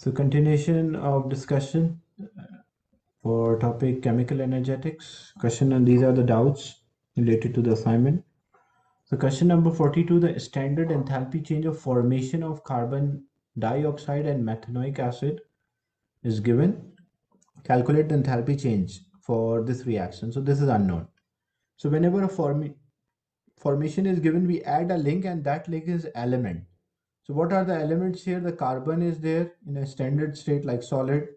So continuation of discussion for topic chemical energetics. Question and these are the doubts related to the assignment. So question number 42, the standard enthalpy change of formation of carbon dioxide and methanoic acid is given. Calculate the enthalpy change for this reaction. So this is unknown. So whenever a formation is given, we add a link and that link is element. So what are the elements here? The carbon is there in a standard state like solid.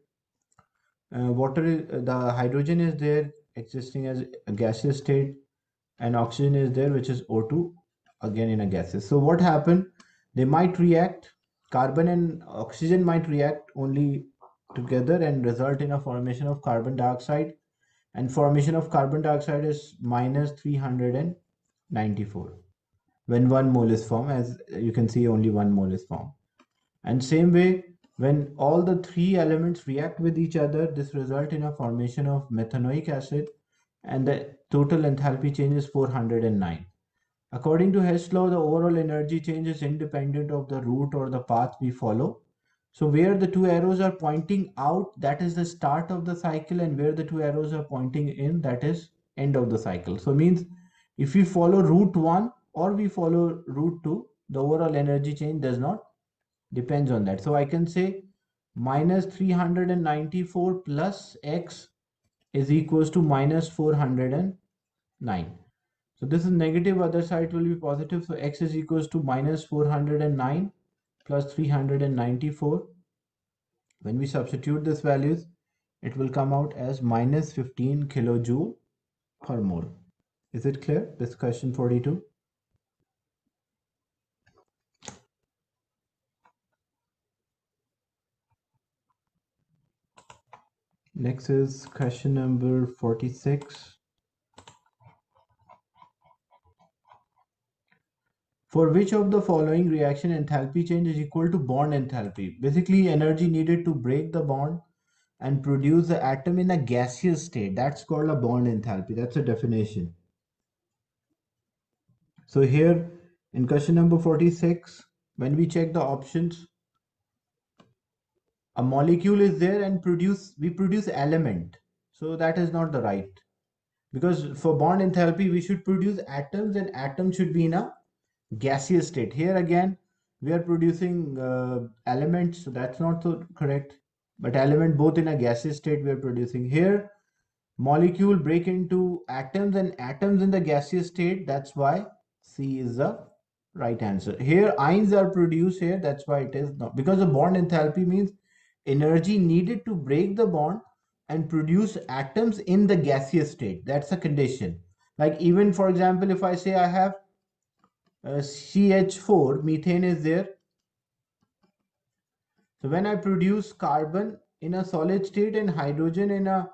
The hydrogen is there existing as a gaseous state, and oxygen is there, which is O2, again in a gaseous. So what happened? They might react, carbon and oxygen might react only together and result in a formation of carbon dioxide, and formation of carbon dioxide is minus 394 when 1 mole is formed. As you can see, only 1 mole is formed. And same way, when all the three elements react with each other, this result in a formation of methanoic acid, and the total enthalpy change is 409. According to Hess law, the overall energy change is independent of the route or the path we follow. So where the two arrows are pointing out, that is the start of the cycle, and where the two arrows are pointing in, that is end of the cycle. So means if we follow route 1 or we follow route 2, the overall energy change does not depends on that. So I can say minus 394 plus x is equals to minus 409. So this is negative, other side will be positive. So x is equals to minus 409 plus 394. When we substitute these values, it will come out as minus 15 kilojoule per mole. Is it clear? This question 42. Next is question number 46. For which of the following reaction enthalpy change is equal to bond enthalpy? Basically, energy needed to break the bond and produce the atom in a gaseous state. That's called a bond enthalpy. That's a definition. So here in question number 46, when we check the options, a molecule is there and we produce element. So that is not the right. Because for bond enthalpy, we should produce atoms, and atoms should be in a gaseous state. Here again, we are producing elements, so that's not so correct. But element both in a gaseous state we are producing. Here, molecule break into atoms, and atoms in the gaseous state. That's why C is the right answer. Here, ions are produced here. That's why it is not. Because the bond enthalpy means energy needed to break the bond and produce atoms in the gaseous state. That's a condition. Like even for example, if I say I have CH4, methane is there. So when I produce carbon in a solid state and hydrogen in a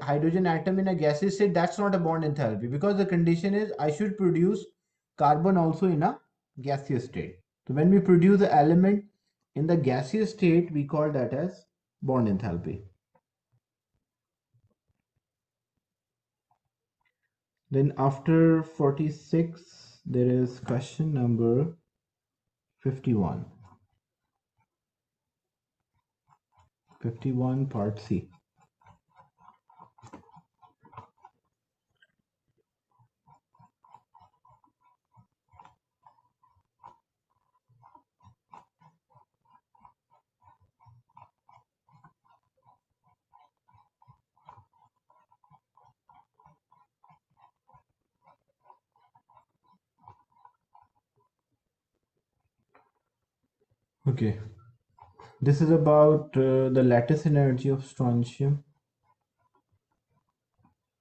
hydrogen atom in a gaseous state, that's not a bond enthalpy, because the condition is I should produce carbon also in a gaseous state. So when we produce the element in the gaseous state, we call that as bond enthalpy. Then after 46, there is question number 51. 51 part C. Okay, this is about the lattice energy of strontium.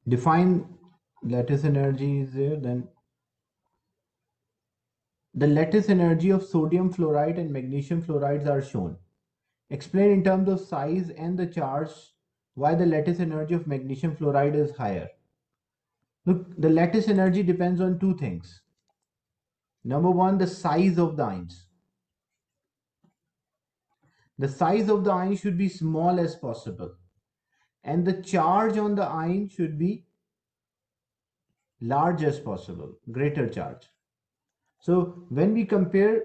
Define lattice energy is there. Then the lattice energy of sodium fluoride and magnesium fluorides are shown. Explain in terms of size and the charge why the lattice energy of magnesium fluoride is higher. Look, the lattice energy depends on two things. Number one, the size of the ions. The size of the ion should be small as possible, and the charge on the ion should be large as possible, greater charge. So when we compare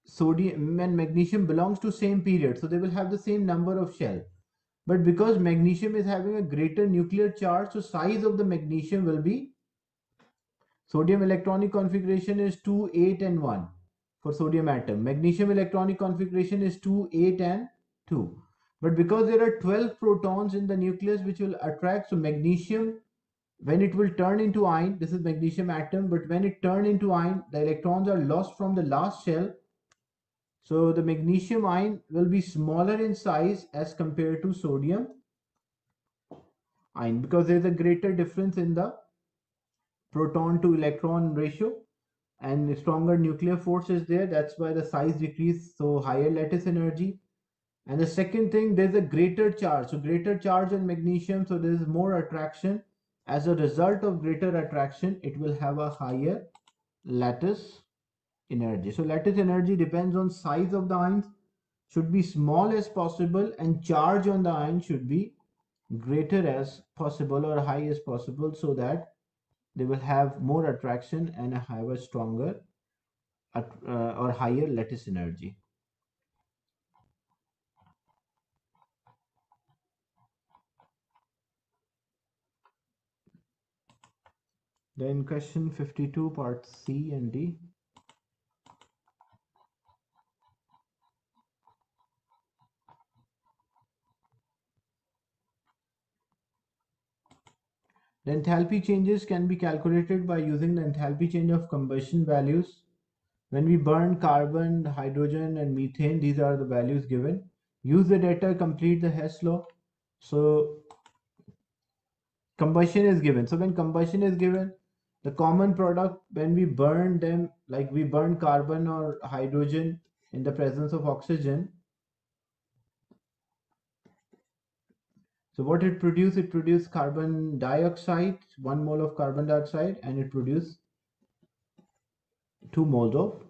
sodium and magnesium belongs to same period, so they will have the same number of shell. But because magnesium is having a greater nuclear charge, so size of the magnesium will be, sodium electronic configuration is 2, 8 and 1 for sodium atom. Magnesium electronic configuration is 2, 8 and 2. But because there are 12 protons in the nucleus which will attract, so magnesium, when it will turn into ion, this is magnesium atom, but when it turn into ion, the electrons are lost from the last shell. So the magnesium ion will be smaller in size as compared to sodium ion, because there is a greater difference in the proton to electron ratio and stronger nuclear force is there. That's why the size decrease, so higher lattice energy. And the second thing, there's a greater charge, so greater charge in magnesium, so there is more attraction. As a result of greater attraction, it will have a higher lattice energy. So lattice energy depends on size of the ions, should be small as possible, and charge on the ion should be greater as possible or high as possible, so that they will have more attraction and have a stronger or higher lattice energy. Then question 52, part C and D. The enthalpy changes can be calculated by using the enthalpy change of combustion values. When we burn carbon, hydrogen and methane, these are the values given. Use the data, complete the Hess law. So combustion is given. So when combustion is given, the common product, when we burn them, like we burn carbon or hydrogen in the presence of oxygen, so what it produced carbon dioxide, 1 mole of carbon dioxide, and it produced 2 moles of,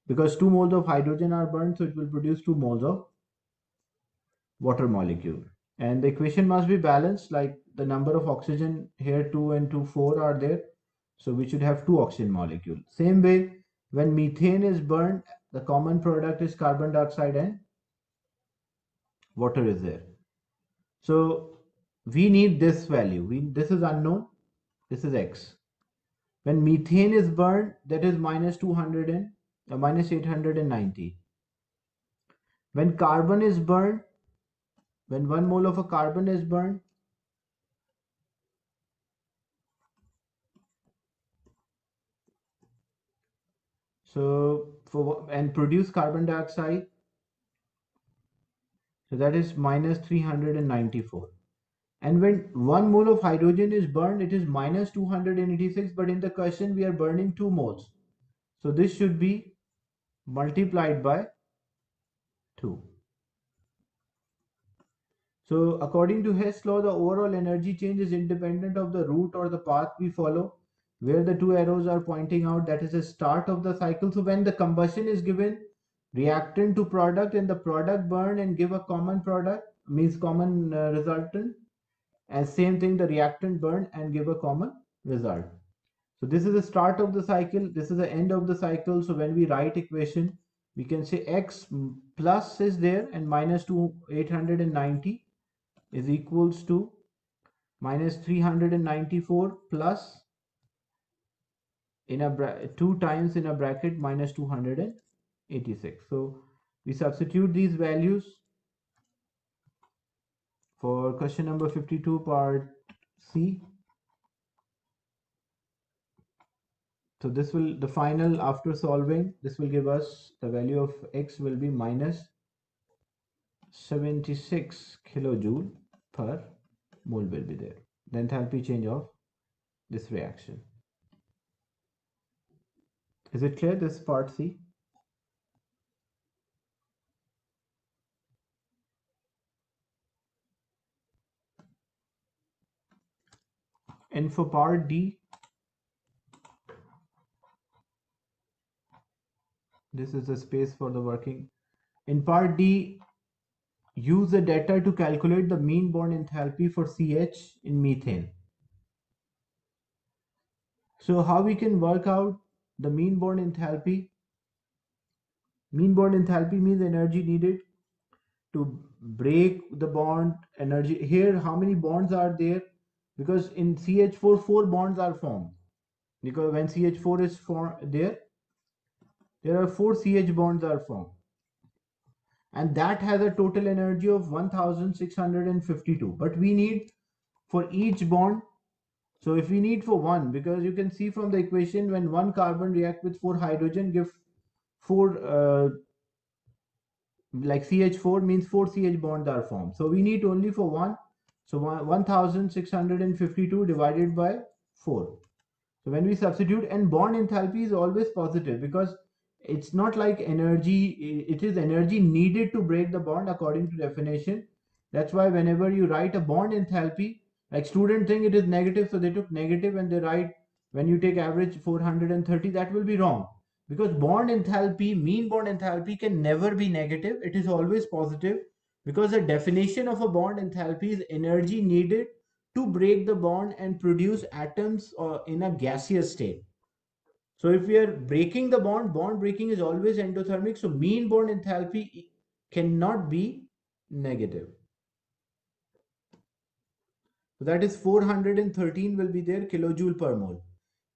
because 2 moles of hydrogen are burned, so it will produce 2 moles of water molecule. And the equation must be balanced, like the number of oxygen here 2 and 2, 4 are there. So we should have 2 oxygen molecules. Same way, when methane is burned, the common product is carbon dioxide and water is there. So we need this value. This is unknown. This is X. When methane is burned, that is minus 200 and minus 890. When carbon is burned, when 1 mole of a carbon is burned, so for and produce carbon dioxide, so that is minus 394. And when 1 mole of hydrogen is burned, it is minus 286, but in the question we are burning 2 moles. So this should be multiplied by 2. So according to Hess law, the overall energy change is independent of the route or the path we follow. Where the 2 arrows are pointing out, that is the start of the cycle. So when the combustion is given, reactant to product, and the product burn and give a common product, means common resultant. And same thing, the reactant burn and give a common result. So this is the start of the cycle, this is the end of the cycle. So when we write equation, we can say X plus is there and minus 890 is equals to minus 394 plus in a 2 times in a bracket minus 286. So we substitute these values for question number 52, part C. So this will, the final after solving, this will give us the value of X will be minus 76 kilojoule per mole will be there. The enthalpy change of this reaction. Is it clear, this part C? And for part D, this is the space for the working. In part D, use the data to calculate the mean bond enthalpy for CH in methane. So how we can work out the mean bond enthalpy? Mean bond enthalpy means energy needed to break the bond. Energy here, how many bonds are there? Because in CH4, four bonds are formed. Because when CH4 is formed, there are four CH bonds are formed, and that has a total energy of 1652. But we need for each bond. So if we need for one, because you can see from the equation, when one carbon react with four hydrogen, give four like CH4 means four CH bonds are formed. So we need only for one. So 1652 divided by 4. So when we substitute, and bond enthalpy is always positive because it's not like energy, it is energy needed to break the bond according to definition. That's why whenever you write a bond enthalpy, like student think it is negative, so they took negative and they write when you take average 430, that will be wrong. Because bond enthalpy, mean bond enthalpy can never be negative, it is always positive, because the definition of a bond enthalpy is energy needed to break the bond and produce atoms in a gaseous state. So if we are breaking the bond, bond breaking is always endothermic. So mean bond enthalpy cannot be negative. So that is 413 will be there kilojoule per mole.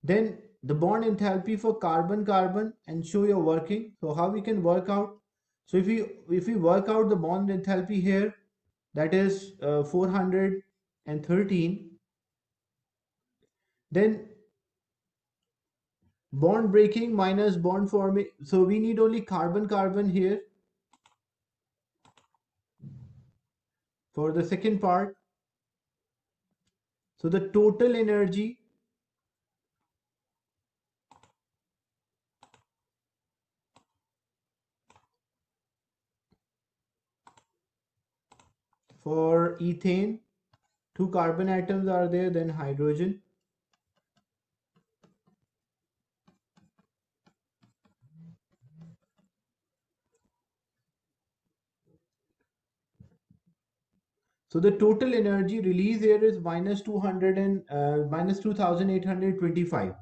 Then the bond enthalpy for carbon-carbon, and show your working. So how we can work out? So if we work out the bond enthalpy here, that is 413, then bond breaking minus bond forming. So we need only carbon-carbon here for the second part. So the total energy for ethane, two carbon atoms are there, then hydrogen. So the total energy release here is minus 200 and minus 2825.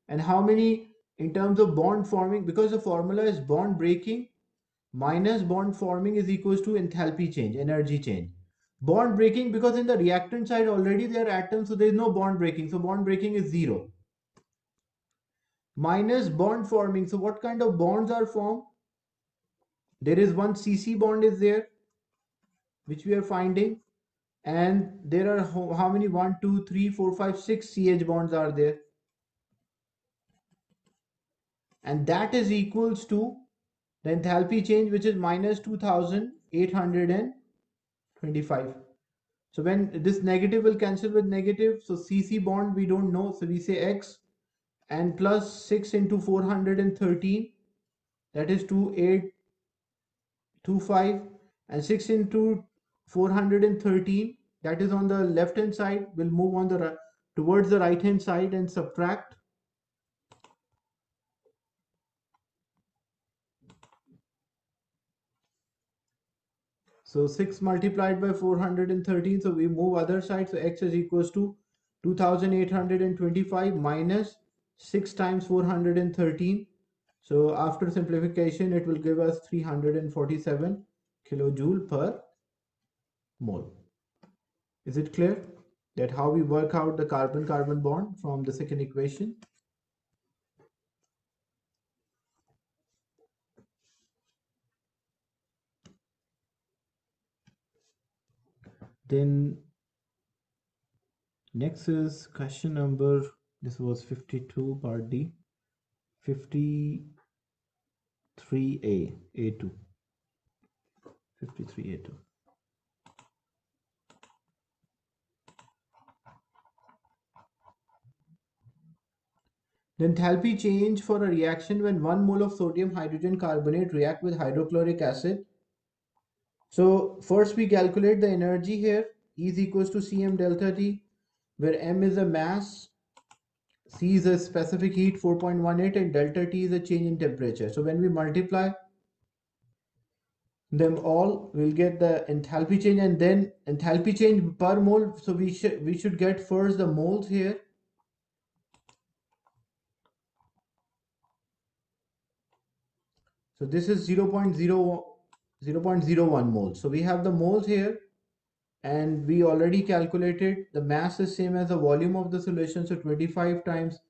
And how many in terms of bond forming? Because the formula is bond breaking minus bond forming is equals to enthalpy change, energy change. Bond breaking, because in the reactant side already there are atoms, so there is no bond breaking. So bond breaking is 0. Minus bond forming. So what kind of bonds are formed? There is one CC bond is there, which we are finding. And there are how many? 1, 2, 3, 4, 5, 6 CH bonds are there. And that is equals to the enthalpy change, which is minus 2825. So when this negative will cancel with negative, so CC bond we don't know, so we say X, and plus 6 into 413, that is 2825, and 6 into 413, that is on the left hand side, will move on the towards the right hand side and subtract. So 6 multiplied by 413, so we move other side, so X is equals to 2825 minus 6 times 413. So after simplification, it will give us 347 kilojoule per mole. Is it clear that how we work out the carbon-carbon bond from the second equation? Then next is question number, this was 52 part D, 53A, A2, 53A2. The enthalpy change for a reaction when 1 mole of sodium hydrogen carbonate react with hydrochloric acid. So first we calculate the energy here. E is equals to Cm delta T, where M is a mass, C is a specific heat 4.18, and delta T is a change in temperature. So when we multiply them all, we'll get the enthalpy change, and then enthalpy change per mole. So we should get first the moles here. So this is 0.01 moles. So we have the moles here, and we already calculated the mass is same as the volume of the solution. So 25 times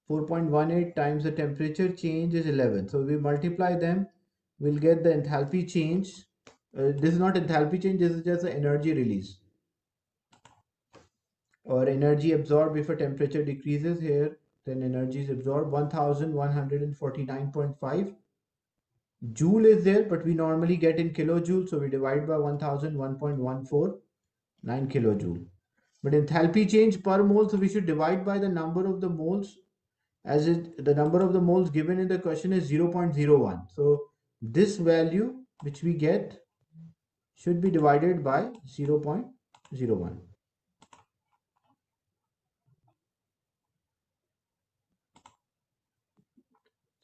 4.18 times the temperature change is 11. So we multiply them, we'll get the enthalpy change. This is not enthalpy change, this is just the energy release or energy absorbed if a temperature decreases here. Then energy is absorbed 1149.5 joule is there, but we normally get in kilojoule, so we divide by 1001.149 kilojoule. But enthalpy change per mole, so we should divide by the number of the moles, as the number of the moles given in the question is 0.01. So this value which we get should be divided by 0.01.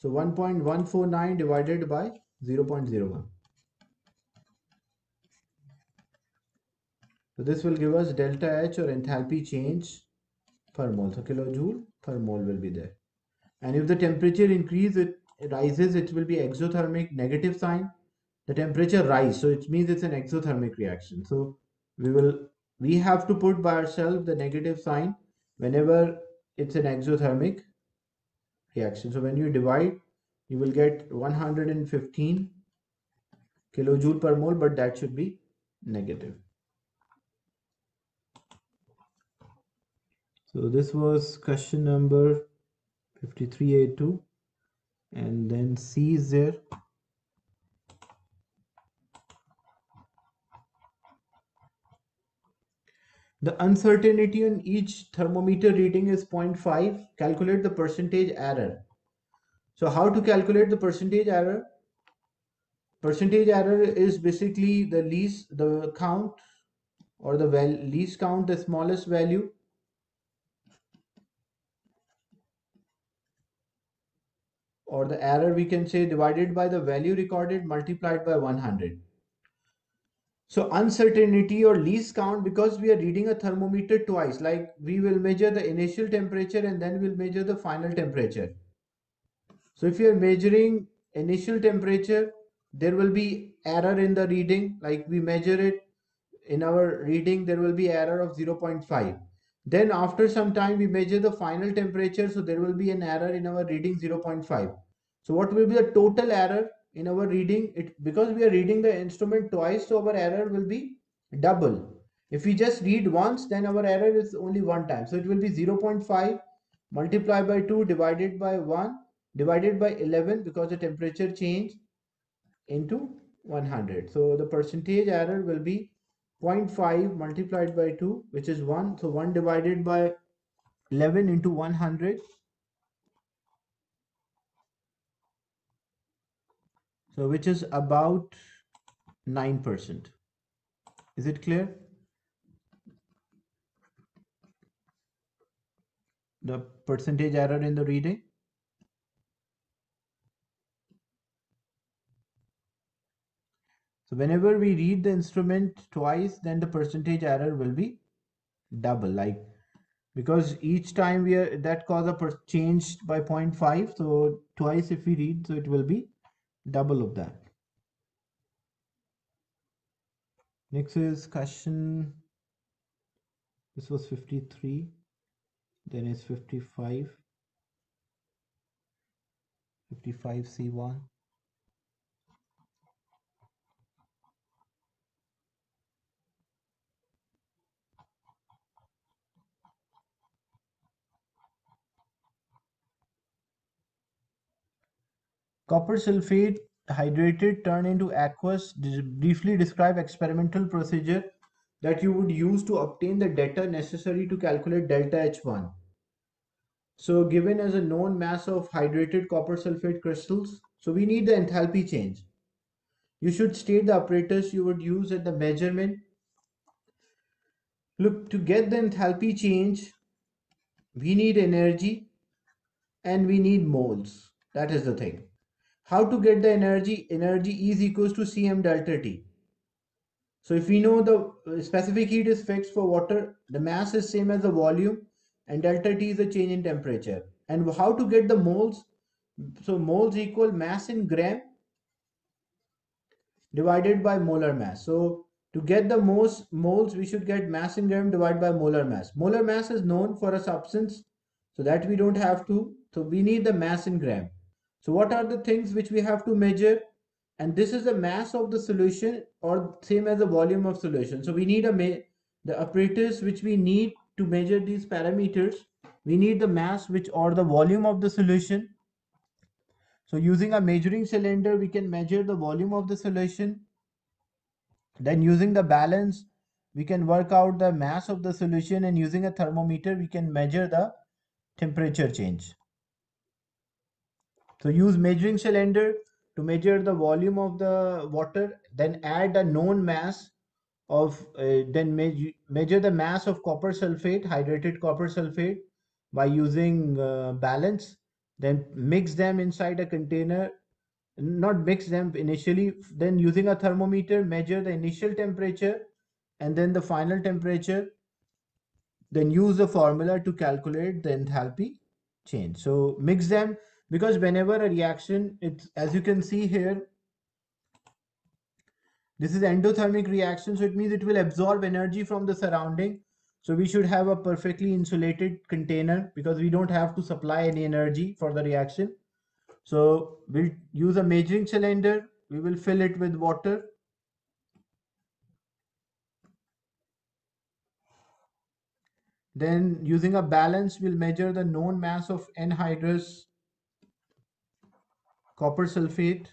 So 1.149 divided by 0.01. So this will give us delta H, or enthalpy change per mole. So kilojoule per mole will be there. And if the temperature rises, it will be exothermic, negative sign. The temperature rise, so it means it's an exothermic reaction. So we have to put by ourselves the negative sign whenever it's an exothermic reaction. So when you divide, you will get 115 kilojoule per mole, but that should be negative. So this was question number 53A2, and then C is there. The uncertainty on each thermometer reading is 0.5. Calculate the percentage error. So how to calculate the percentage error? Percentage error is basically the count, or the least count, the smallest value, or the error we can say, divided by the value recorded multiplied by 100. So uncertainty or least count, because we are reading a thermometer twice, like we will measure the initial temperature and then we'll measure the final temperature. So if you are measuring initial temperature, there will be error in the reading, like we measure it in our reading, there will be error of 0.5. Then after some time we measure the final temperature, so there will be an error in our reading 0.5. So what will be the total error in our reading? Because we are reading the instrument twice, so our error will be double. If we just read once, then our error is only one time. So it will be 0.5 multiplied by 2 divided by 1 divided by 11, because the temperature change, into 100. So the percentage error will be 0.5 multiplied by 2, which is 1. So 1 divided by 11 into 100. So which is about 9%. Is it clear? The percentage error in the reading? So whenever we read the instrument twice, then the percentage error will be double, like, because each time that cause a change by 0.5, so twice if we read, so it will be double of that. Next is question, this was 53, then it's 55, 55C1. Copper sulfate hydrated turn into aqueous. Briefly describe experimental procedure that you would use to obtain the data necessary to calculate delta H1. So given as a known mass of hydrated copper sulfate crystals, so we need the enthalpy change. You should state the apparatus you would use at the measurement. Look, to get the enthalpy change, we need energy and we need moles. That is the thing. How to get the energy? Energy is equals to Cm delta T. So if we know the specific heat is fixed for water, the mass is same as the volume, and delta T is the change in temperature. And how to get the moles? So moles equal mass in gram divided by molar mass. So to get the most moles, we should get mass in gram divided by molar mass. Molar mass is known for a substance, so that we don't have to. So we need the mass in gram. So what are the things which we have to measure? And this is the mass of the solution, or same as the volume of solution. So we need the apparatus which we need to measure these parameters. We need the mass which or the volume of the solution. So using a measuring cylinder, we can measure the volume of the solution. Then using the balance, we can work out the mass of the solution, and using a thermometer, we can measure the temperature change. So use measuring cylinder to measure the volume of the water, then add a known mass of, then measure the mass of copper sulfate, hydrated copper sulfate by using balance, then mix them inside a container, not mix them initially, then using a thermometer, measure the initial temperature and then the final temperature, then use the formula to calculate the enthalpy change. So mix them, because whenever a reaction, it's, as you can see here, this is endothermic reaction, so it means it will absorb energy from the surrounding. So we should have a perfectly insulated container, because we don't have to supply any energy for the reaction. So we'll use a measuring cylinder, we will fill it with water. Then using a balance, we'll measure the known mass of anhydrous copper sulfate,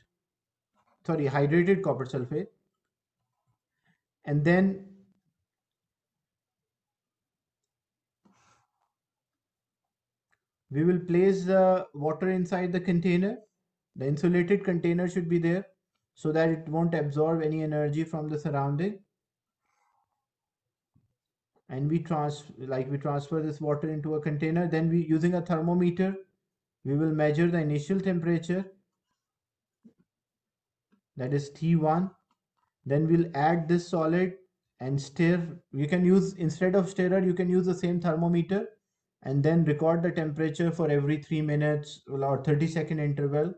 sorry, hydrated copper sulfate. And then we will place the water inside the container. The insulated container should be there so that it won't absorb any energy from the surrounding. And we transfer this water into a container. Then we, using a thermometer, we will measure the initial temperature, that is T1. Then we'll add this solid and stir. You can use, instead of stirrer, you can use the same thermometer, and then record the temperature for every 3 minutes or 30-second interval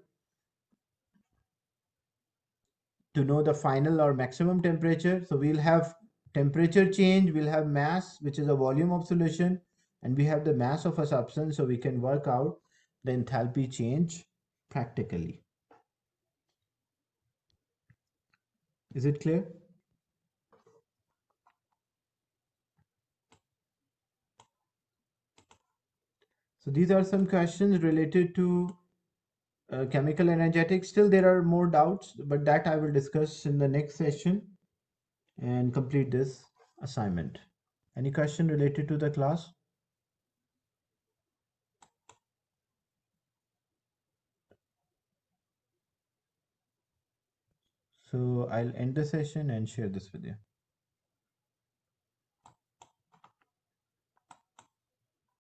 to know the final or maximum temperature. So we'll have temperature change, we'll have mass, which is a volume of solution, and we have the mass of a substance, so we can work out the enthalpy change practically. Is it clear? So these are some questions related to chemical energetics. Still, there are more doubts, but that I will discuss in the next session and complete this assignment. Any question related to the class? So I'll end the session and share this with you.